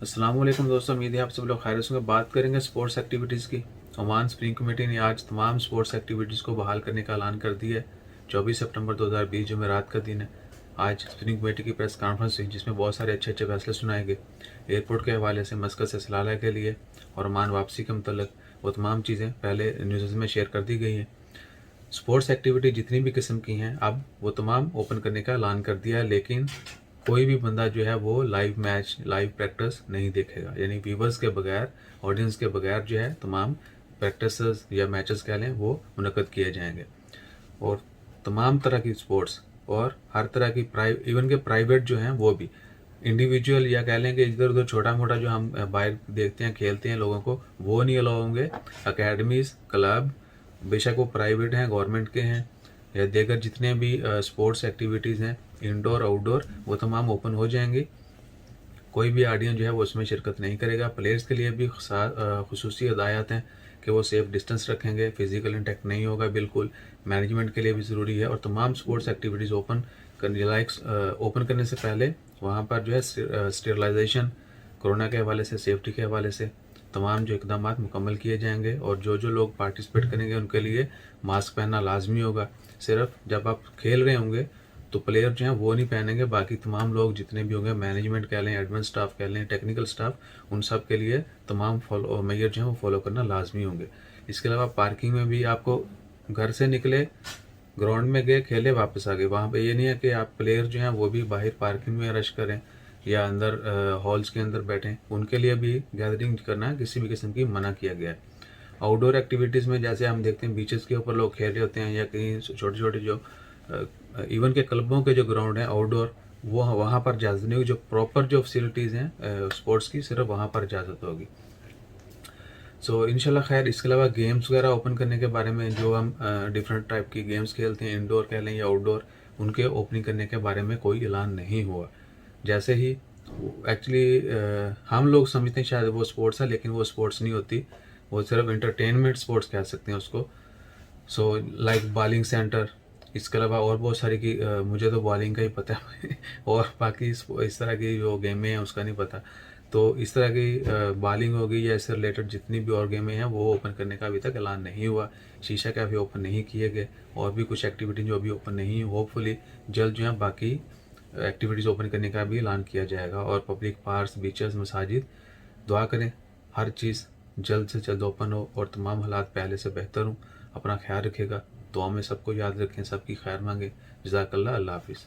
अस्सलाम वालेकुम दोस्तों, उम्मीद है आप सब लोग खैरियत से होंगे। बात करेंगे स्पोर्ट्स एक्टिविटीज़ की। ओमान स्प्रिंग कमेटी ने आज तमाम स्पोर्ट्स एक्टिविटीज़ को बहाल करने का ऐलान कर दिया है। 24 सितंबर 2020 जुमेरात का दिन है। आज स्प्रिंग कमेटी की प्रेस कॉन्फ्रेंस हुई जिसमें बहुत सारे अच्छे अच्छे फैसले सुनाए गए। एयरपोर्ट के हवाले से, मस्कत से सलाला के लिए और ओमान वापसी के मतलब वो तमाम चीज़ें पहले न्यूज़ में शेयर कर दी गई हैं। स्पोर्ट्स एक्टिविटी जितनी भी किस्म की हैं अब वो तमाम ओपन करने का ऐलान कर दिया है, लेकिन कोई भी बंदा जो है वो लाइव मैच, लाइव प्रैक्टिस नहीं देखेगा। यानी व्यूवर्स के बगैर, ऑडियंस के बगैर जो है तमाम प्रैक्टिस या मैचेस कह लें वो मुनक्कद किए जाएंगे। और तमाम तरह की स्पोर्ट्स और हर तरह की इवन के प्राइवेट जो हैं वो भी इंडिविजुअल या कह लें कि इधर उधर छोटा मोटा जो हम बाहर देखते हैं, खेलते हैं लोगों को, वो नहीं अलाउ होंगे। अकेडमीज, क्लब, बेशक वो प्राइवेट हैं, गवर्नमेंट के हैं या देगर जितने भी स्पोर्ट्स एक्टिविटीज़ हैं, इंडोर आउटडोर, वो तमाम ओपन हो जाएंगी। कोई भी ऑडियंस जो है वो उसमें शिरकत नहीं करेगा। प्लेयर्स के लिए भी खुसूसी हिदायत हैं कि वो सेफ डिस्टेंस रखेंगे, फिजिकल इंटैक्ट नहीं होगा बिल्कुल। मैनेजमेंट के लिए भी ज़रूरी है। और तमाम स्पोर्ट्स एक्टिविटीज़ ओपन करने से पहले वहाँ पर जो है स्टेरलाइजेशन, कोरोना के हवाले से, सेफ्टी के हवाले से तमाम जो इकदाम मुकम्मल किए जाएंगे। और जो जो लोग पार्टिसिपेट करेंगे उनके लिए मास्क पहनना लाजमी होगा। सिर्फ जब आप खेल रहे होंगे तो प्लेयर जो हैं वो नहीं पहनेंगे, बाकी तमाम लोग जितने भी होंगे, मैनेजमेंट कह लें, एडमिन स्टाफ कह लें, टेक्निकल स्टाफ, उन सब के लिए तमाम मेजर जो हैं वो फॉलो करना लाजमी होंगे। इसके अलावा पार्किंग में भी आपको घर से निकले, ग्राउंड में गए, खेले, वापस आ गए, वहाँ पे ये नहीं है कि आप प्लेयर जो हैं वो भी बाहर पार्किंग में रश करें या अंदर हॉल्स के अंदर बैठें। उनके लिए भी गैदरिंग करना किसी भी किस्म की मना किया गया है। आउटडोर एक्टिविटीज़ में जैसे हम देखते हैं बीचेस के ऊपर लोग खेल रहे होते हैं या कहीं छोटे छोटे जो इवन के क्लबों के जो ग्राउंड हैं आउटडोर, वो वहाँ पर इजाज़त नहीं होगी। जो प्रॉपर जो फैसिलिटीज़ हैं स्पोर्ट्स की, सिर्फ वहाँ पर इजाज़त होगी। सो इंशाल्लाह खैर, इसके अलावा गेम्स वगैरह ओपन करने के बारे में, जो हम डिफरेंट टाइप की गेम्स खेलते हैं, इंडोर कह लें या आउटडोर, उनके ओपनिंग करने के बारे में कोई ऐलान नहीं हुआ। जैसे ही एक्चुअली हम लोग समझते हैं शायद वो स्पोर्ट्स है, लेकिन वो स्पोर्ट्स नहीं होती। वो सिर्फ इंटरटेनमेंट स्पोर्ट्स कह सकते हैं उसको। सो लाइक बॉलिंग सेंटर, इसके अलावा और बहुत सारी की मुझे तो बॉलिंग का ही पता है और बाकी इस तरह की जो गेमें हैं उसका नहीं पता। तो इस तरह की बॉलिंग होगी या इससे रिलेटेड जितनी भी और गेमें हैं वो ओपन करने का अभी तक ऐलान नहीं हुआ। शीशा कैफे ओपन नहीं किए गए और भी कुछ एक्टिविटी जो अभी ओपन नहीं, होपफुली जल्द जो है बाकी एक्टिविटीज़ ओपन करने का भी ऐलान किया जाएगा। और पब्लिक पार्क्स, बीचेस, मसाजिद, दुआ करें हर चीज़ जल्द से जल्द ओपन हो और तमाम हालात पहले से बेहतर हों। अपना ख्याल रखिएगा, दुआ में सबको याद रखें, सबकी खैर मांगे। जज़ाकल्लाह, अल्लाह हाफिज़।